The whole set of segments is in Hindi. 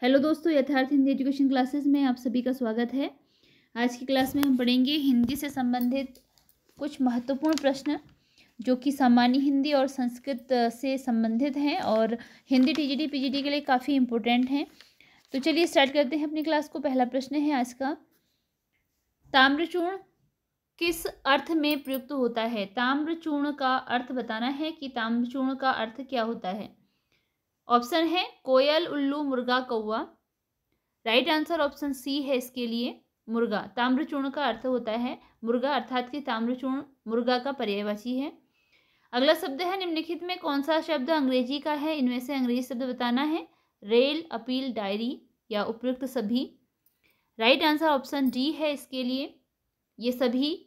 हेलो दोस्तों, यथार्थ हिंदी एजुकेशन क्लासेस में आप सभी का स्वागत है। आज की क्लास में हम पढ़ेंगे हिंदी से संबंधित कुछ महत्वपूर्ण प्रश्न जो कि सामान्य हिंदी और संस्कृत से संबंधित हैं और हिंदी टीजीटी पीजीटी के लिए काफ़ी इम्पोर्टेंट हैं। तो चलिए स्टार्ट करते हैं अपनी क्लास को। पहला प्रश्न है आज का, ताम्रचूर्ण किस अर्थ में प्रयुक्त होता है? ताम्रचूर्ण का अर्थ बताना है कि ताम्रचूर्ण का अर्थ क्या होता है। ऑप्शन है कोयल, उल्लू, मुर्गा, कौवा। राइट आंसर ऑप्शन सी है इसके लिए, मुर्गा। ताम्रचूर्ण का अर्थ होता है मुर्गा, अर्थात कि ताम्रचूर्ण मुर्गा का पर्यायवाची है। अगला शब्द है, निम्नलिखित में कौन सा शब्द अंग्रेजी का है? इनमें से अंग्रेजी शब्द बताना है। रेल, अपील, डायरी या उपयुक्त सभी। राइट आंसर ऑप्शन डी है इसके लिए, ये सभी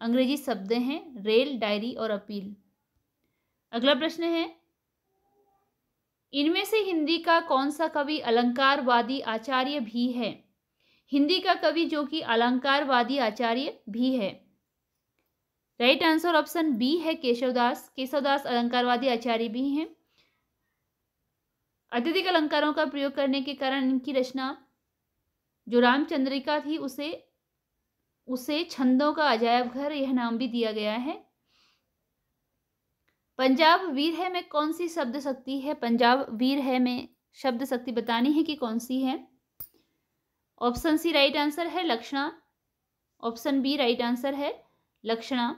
अंग्रेजी शब्द हैं, रेल, डायरी और अपील। अगला प्रश्न है, इनमें से हिंदी का कौन सा कवि अलंकारवादी आचार्य भी है? हिंदी का कवि जो कि अलंकारवादी आचार्य भी है। राइट आंसर ऑप्शन बी है केशवदास। केशवदास अलंकारवादी आचार्य भी हैं। अत्यधिक अलंकारों का प्रयोग करने के कारण इनकी रचना जो रामचंद्रिका थी उसे छंदों का अजायब घर यह नाम भी दिया गया है। पंजाब वीर है में कौन सी शब्द शक्ति है? पंजाब वीर है में शब्द शक्ति बतानी है कि कौन सी है। ऑप्शन सी राइट आंसर है लक्षणा। ऑप्शन बी राइट आंसर है लक्षणा।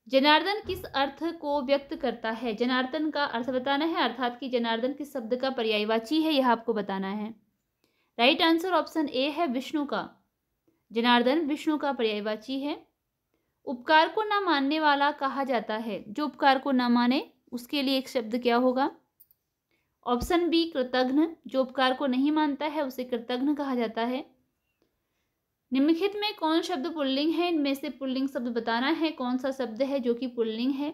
जनार्दन किस अर्थ को व्यक्त करता है? जनार्दन का अर्थ बताना है, अर्थात कि जनार्दन किस शब्द का पर्यायवाची है यह आपको बताना है। राइट आंसर ऑप्शन ए है विष्णु का। जनार्दन विष्णु का पर्यायवाची है। उपकार को न मानने वाला कहा जाता है। जो उपकार को न माने उसके लिए एक शब्द क्या होगा? ऑप्शन बी कृतघ्न। जो उपकार को नहीं मानता है उसे कृतघ्न कहा जाता है। निम्नलिखित में कौन शब्द पुल्लिंग है? इनमें से पुल्लिंग शब्द बताना है, कौन सा शब्द है जो कि पुल्लिंग है।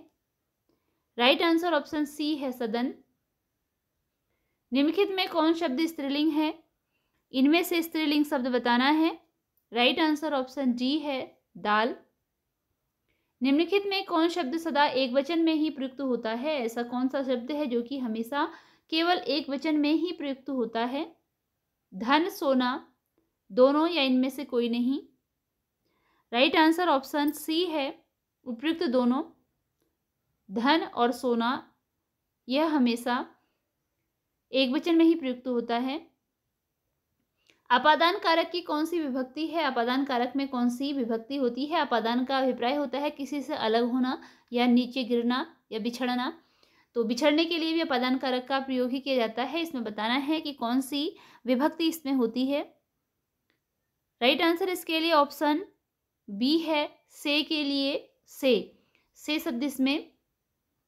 राइट आंसर ऑप्शन सी है सदन। निम्नलिखित में कौन शब्द स्त्रीलिंग है? इनमें से स्त्रीलिंग शब्द बताना है। राइट आंसर ऑप्शन डी है दाल। निम्नलिखित में कौन शब्द सदा एक वचन में ही प्रयुक्त होता है? ऐसा कौन सा शब्द है जो कि हमेशा केवल एक वचन में ही प्रयुक्त होता है? धन, सोना, दोनों या इनमें से कोई नहीं। राइट आंसर ऑप्शन सी है उपयुक्त दोनों। धन और सोना यह हमेशा एक वचन में ही प्रयुक्त होता है। अपादान कारक की कौन सी विभक्ति है? अपादान कारक में कौन सी विभक्ति होती है? अपादान का अभिप्राय होता है किसी से अलग होना या नीचे गिरना या बिछड़ना। तो बिछड़ने के लिए भी अपादान कारक का प्रयोग ही किया जाता है। इसमें बताना है कि कौन सी विभक्ति इसमें होती है। राइट आंसर इसके लिए ऑप्शन बी है से के लिए से शब्द इसमें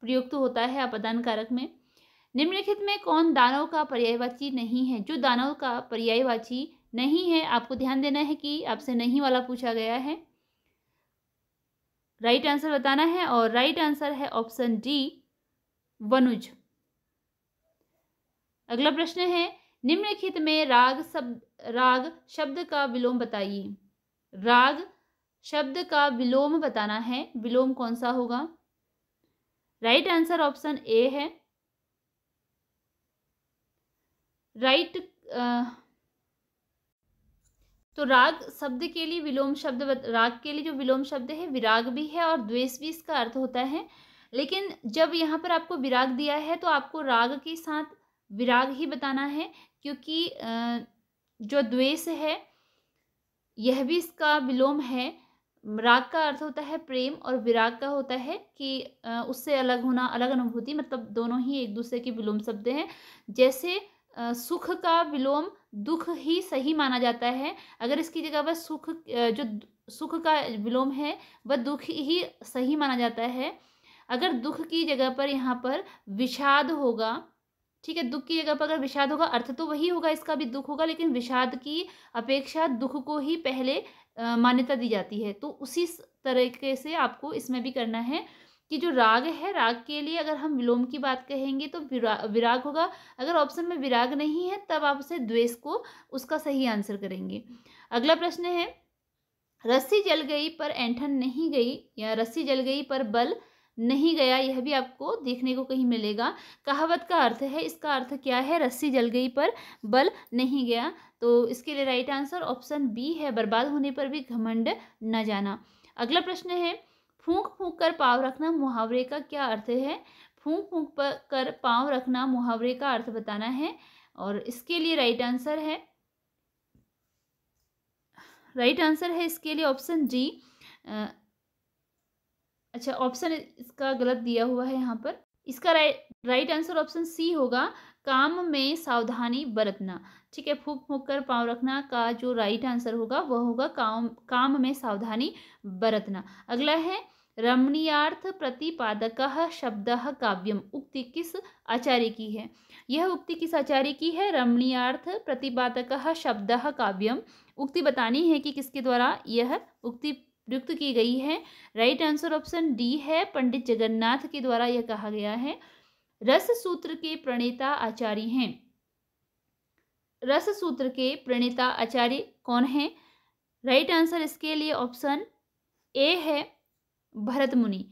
प्रयुक्त होता है अपादान कारक में। निम्नलिखित में कौन दानव का पर्यायवाची नहीं है? जो दानव का पर्यायवाची नहीं है, आपको ध्यान देना है कि आपसे नहीं वाला पूछा गया है। राइट आंसर बताना है और राइट आंसर है ऑप्शन डी वनुज। अगला प्रश्न है, निम्नलिखित में राग शब्द का विलोम बताइए। राग शब्द का विलोम बताना है, विलोम कौन सा होगा? राइट आंसर ऑप्शन ए है राइट। तो राग शब्द के लिए विलोम शब्द राग के लिए जो विलोम शब्द है विराग भी है और द्वेष भी इसका अर्थ होता है। लेकिन जब यहाँ पर आपको विराग दिया है तो आपको राग के साथ विराग ही बताना है, क्योंकि जो द्वेष है यह भी इसका विलोम है। राग का अर्थ होता है प्रेम और विराग का होता है कि उससे अलग होना, अलग अनुभूति, मतलब दोनों ही एक दूसरे के विलोम शब्द हैं। जैसे सुख का विलोम दुख ही सही माना जाता है, अगर इसकी जगह पर जो सुख का विलोम है वह दुख ही सही माना जाता है। अगर दुख की जगह पर यहाँ पर विषाद होगा, ठीक है, दुख की जगह पर अगर विषाद होगा, अर्थ तो वही होगा, इसका भी दुख होगा, लेकिन विषाद की अपेक्षा दुख को ही पहले मान्यता दी जाती है। तो उसी तरीके से आपको इसमें भी करना है कि जो राग है, राग के लिए अगर हम विलोम की बात कहेंगे तो विराग होगा। अगर ऑप्शन में विराग नहीं है तब आप उसे द्वेष को उसका सही आंसर करेंगे। अगला प्रश्न है, रस्सी जल गई पर ऐंठन नहीं गई, या रस्सी जल गई पर बल नहीं गया, यह भी आपको देखने को कहीं मिलेगा। कहावत का अर्थ है, इसका अर्थ क्या है? रस्सी जल गई पर बल नहीं गया। तो इसके लिए राइट आंसर ऑप्शन बी है, बर्बाद होने पर भी घमंड न जाना। अगला प्रश्न है, फूंक फूंक कर पाँव रखना मुहावरे का क्या अर्थ है? फूंक फूंक कर पाँव रखना मुहावरे का अर्थ बताना है। और इसके लिए राइट आंसर है इसके लिए ऑप्शन जी। अच्छा, ऑप्शन इसका गलत दिया हुआ है यहाँ पर। इसका राइट आंसर ऑप्शन सी होगा, काम में सावधानी बरतना। ठीक है, फूंक फूंक कर पाँव रखना का जो राइट आंसर होगा वह होगा काम में सावधानी बरतना। अगला है, रमणीयार्थ प्रतिपादकः शब्दः काव्यम। उक्ति किस आचार्य की है? यह उक्ति किस आचार्य की है? रमणीयार्थ प्रतिपादकः शब्दः काव्यम। उक्ति बतानी है कि किसके द्वारा यह उक्ति प्रयुक्त की गई है। राइट आंसर ऑप्शन डी है, पंडित जगन्नाथ के द्वारा यह कहा गया है। रस सूत्र के प्रणेता आचार्य हैं। रस सूत्र के प्रणेता आचार्य कौन है? राइट आंसर इसके लिए ऑप्शन ए है, भरत मुनि।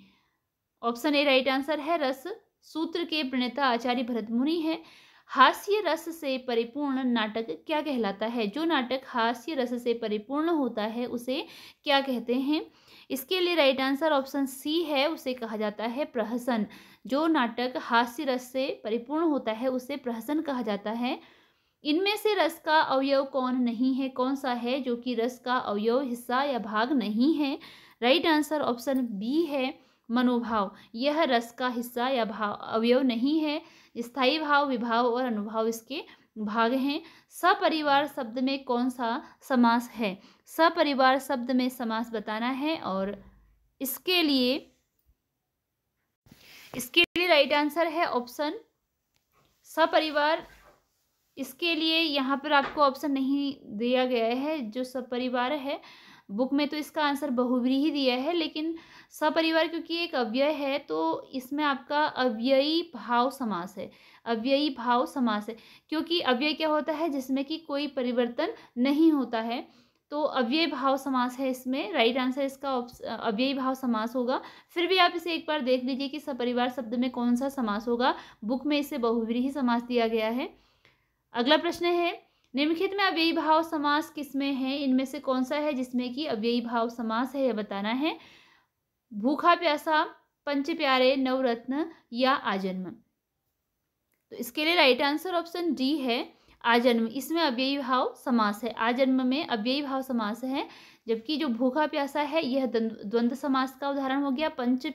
ऑप्शन ए राइट आंसर है, रस सूत्र के प्रणेता आचार्य भरत मुनि है। हास्य रस से परिपूर्ण नाटक क्या कहलाता है? जो नाटक हास्य रस से परिपूर्ण होता है उसे क्या कहते हैं? इसके लिए राइट आंसर ऑप्शन सी है, उसे कहा जाता है प्रहसन। जो नाटक हास्य रस से परिपूर्ण होता है उसे प्रहसन कहा जाता है। इनमें से रस का अवयव कौन नहीं है? कौन सा है जो कि रस का अवयव, हिस्सा या भाग नहीं है? राइट आंसर ऑप्शन बी है, मनोभाव। यह रस का हिस्सा या अवयव नहीं है। स्थायी भाव, विभाव और अनुभाव इसके भाग हैं। सपरिवार शब्द में कौन सा समास है? सपरिवार शब्द में समास बताना है। और इसके लिए राइट आंसर है ऑप्शन सपरिवार। इसके लिए यहाँ पर आपको ऑप्शन नहीं दिया गया है जो सपरिवार है। बुक में तो इसका आंसर बहुव्रीहि दिया है, लेकिन सपरिवार क्योंकि एक अव्यय है तो इसमें आपका अव्ययी भाव समास है। अव्ययी भाव समास है क्योंकि अव्यय क्या होता है? जिसमें कि कोई परिवर्तन नहीं होता है, तो अव्ययी भाव समास है इसमें। राइट आंसर इसका अव्ययी भाव समास होगा। फिर भी आप इसे एक बार देख लीजिए कि सपरिवार शब्द में कौन सा समास होगा। बुक में इसे बहुव्रीहि समास दिया गया है। अगला प्रश्न है, निम्नलिखित में अव्ययी भाव समास किसमें है? इनमें से कौन सा है जिसमें कि अव्ययी भाव समास है, यह बताना है। भूखा प्यासा, पंच प्यारे, नवरत्न या आजन्म। तो इसके लिए राइट आंसर ऑप्शन डी है, आजन्म। इसमें अव्ययी भाव समास है। आजन्म में अव्ययी भाव समास है। जबकि जो भूखा प्यासा है यह द्वंद्व समास का उदाहरण हो गया। पंच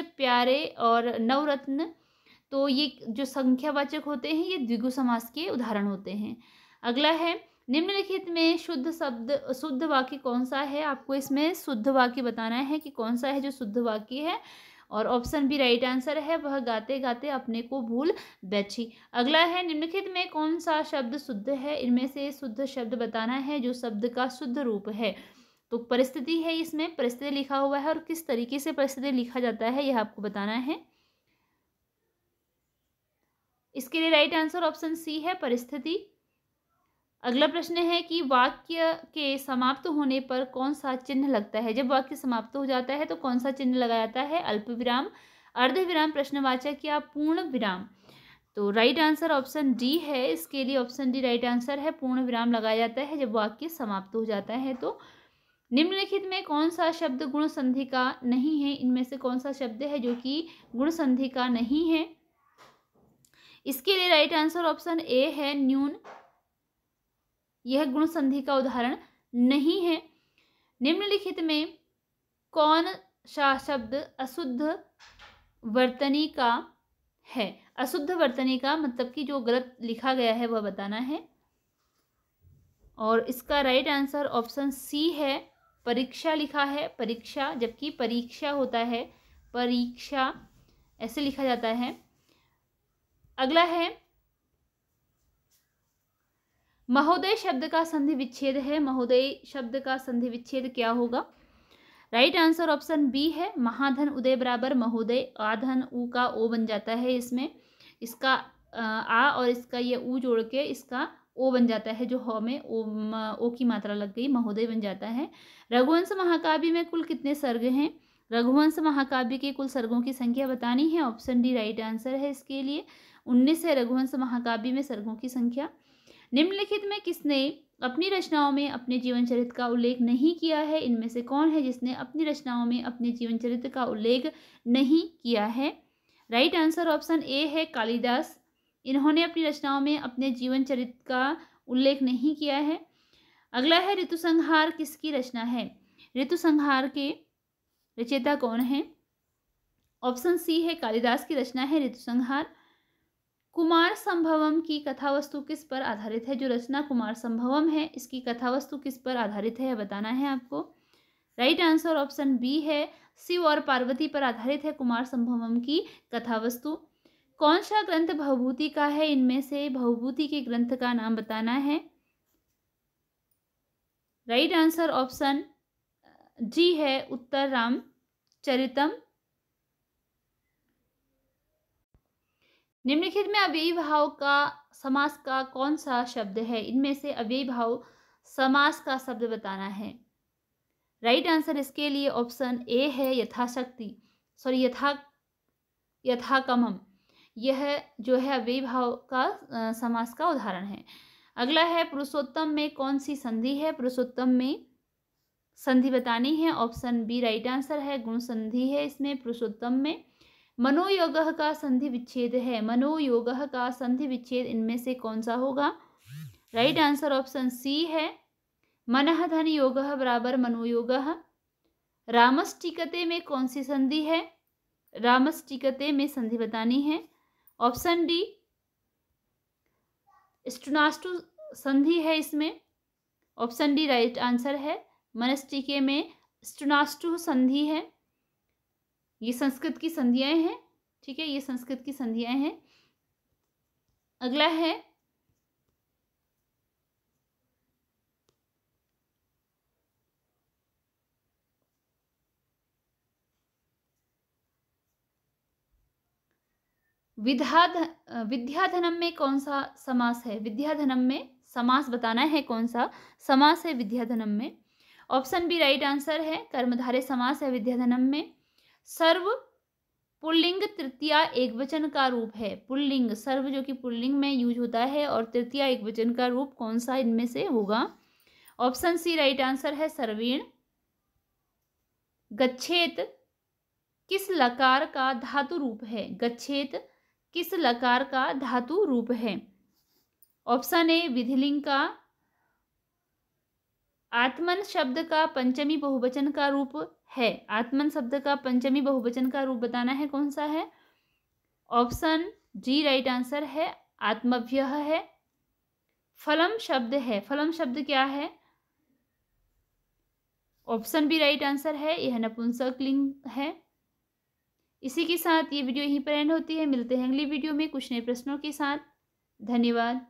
प्यारे और नवरत्न, तो ये जो संख्यावाचक होते हैं ये द्विगु समास के उदाहरण होते हैं। अगला है, निम्नलिखित में शुद्ध वाक्य कौन सा है? आपको इसमें शुद्ध वाक्य बताना है कि कौन सा है जो शुद्ध वाक्य है। और ऑप्शन बी राइट आंसर है, वह गाते गाते अपने को भूल बैठी। अगला है, निम्नलिखित में कौन सा शब्द शुद्ध है? इनमें से शुद्ध शब्द बताना है जो शब्द का शुद्ध रूप है। तो परिस्थिति है, इसमें परिस्थिति लिखा हुआ है और किस तरीके से परिस्थिति लिखा जाता है यह आपको बताना है। इसके लिए राइट आंसर ऑप्शन सी है, परिस्थिति। अगला प्रश्न है कि वाक्य के समाप्त होने पर कौन सा चिन्ह लगता है? जब वाक्य समाप्त हो जाता है तो कौन सा चिन्ह लगाया जाता है? अल्प विराम, अर्ध विराम, प्रश्नवाचक या पूर्ण विराम। तो राइट आंसर ऑप्शन डी है। इसके लिए ऑप्शन डी राइट आंसर है, पूर्ण विराम लगाया जाता है जब वाक्य समाप्त हो जाता है। तो निम्नलिखित में कौन सा शब्द गुण संधि का नहीं है? इनमें से कौन सा शब्द है जो कि गुण संधि का नहीं है? इसके लिए राइट आंसर ऑप्शन ए है, न्यून। यह गुण संधि का उदाहरण नहीं है। निम्नलिखित में कौन सा शब्द अशुद्ध वर्तनी का है? अशुद्ध वर्तनी का मतलब कि जो गलत लिखा गया है वह बताना है। और इसका राइट आंसर ऑप्शन सी है, परीक्षा लिखा है, परीक्षा, जबकि परीक्षा होता है, परीक्षा ऐसे लिखा जाता है। अगला है, महोदय शब्द का संधि विच्छेद है। महोदय शब्द का संधि विच्छेद क्या होगा? राइट आंसर ऑप्शन बी है, महाधन उदय बराबर महोदय। आधन ऊ का ओ बन जाता है, इसमें इसका आ और इसका ये ऊ जोड़ के इसका ओ बन जाता है, जो ह में ओ की मात्रा लग गई, महोदय बन जाता है। रघुवंश महाकाव्य में कुल कितने सर्ग हैं? रघुवंश महाकाव्य के कुल सर्गों की संख्या बतानी है। ऑप्शन डी राइट आंसर है इसके लिए। 19 है रघुवंश महाकाव्य में सर्गों की संख्या। निम्नलिखित में किसने अपनी रचनाओं में अपने जीवन चरित्र का उल्लेख नहीं किया है? इनमें से कौन है जिसने अपनी रचनाओं में अपने जीवन चरित्र का उल्लेख नहीं किया है? राइट आंसर ऑप्शन ए है कालिदास। इन्होंने अपनी रचनाओं में अपने जीवन चरित्र का उल्लेख नहीं किया है। अगला है ऋतुसंहार किसकी रचना है? ऋतुसंहार के रचयिता कौन है? ऑप्शन सी है कालिदास की रचना है ऋतुसंहार। कुमार संभवम की कथावस्तु किस पर आधारित है? जो रचना कुमार संभवम है इसकी कथावस्तु किस पर आधारित है बताना है आपको। राइट आंसर ऑप्शन बी है शिव और पार्वती पर आधारित है कुमार संभवम की कथावस्तु। कौन सा ग्रंथ भवभूति का है? इनमें से भवभूति के ग्रंथ का नाम बताना है। राइट आंसर ऑप्शन जी है उत्तर रामचरितम। निम्नलिखित में अव्ययी भाव का समास का कौन सा शब्द है? इनमें से अव्ययी भाव समास का शब्द बताना है। राइट आंसर इसके लिए ऑप्शन ए है यथाशक्ति, सॉरी यथाकमम। यह जो है अव्ययी भाव का समास का उदाहरण है। अगला है पुरुषोत्तम में कौन सी संधि है? पुरुषोत्तम में संधि बतानी है। ऑप्शन बी राइट आंसर है गुण संधि है इसमें पुरुषोत्तम में। मनोयोगः का संधि विच्छेद है। मनोयोगः का संधि विच्छेद इनमें से कौन सा होगा? राइट आंसर ऑप्शन सी है मनः धन योगः बराबर मनोयोगः। रामष्टिकते में कौन सी संधि है? रामष्टिकते में संधि बतानी है। ऑप्शन डी स्टुनाष्टु संधि है इसमें। ऑप्शन डी राइट आंसर है। मनस्टिके में स्टुनाष्टु संधि है। ये संस्कृत की संधियां हैं, ठीक है, ये संस्कृत की संधियां हैं। अगला है विद्याधनम में कौन सा समास है? विद्याधनम में समास बताना है कौन सा समास है विद्याधनम में। ऑप्शन बी राइट आंसर है कर्मधारय समास है विद्याधनम में। सर्व पुल्लिंग तृतीया एकवचन का रूप है। पुल्लिंग सर्व जो कि पुल्लिंग में यूज होता है और तृतीया एकवचन का रूप कौन सा इनमें से होगा? ऑप्शन सी राइट आंसर है सर्वीण। गच्छेत किस लकार का धातु रूप है? गच्छेत किस लकार का धातु रूप है? ऑप्शन ए विधिलिंग का। आत्मन शब्द का पंचमी बहुवचन का रूप है। आत्मन शब्द का पंचमी बहुवचन का रूप बताना है कौन सा है? ऑप्शन जी राइट आंसर है आत्मव्यय है। फलम शब्द है। फलम शब्द क्या है? ऑप्शन बी राइट आंसर है यह नपुंसक लिंग है। इसी के साथ ये वीडियो यहीं पर एंड होती है। मिलते हैं अगली वीडियो में कुछ नए प्रश्नों के साथ। धन्यवाद।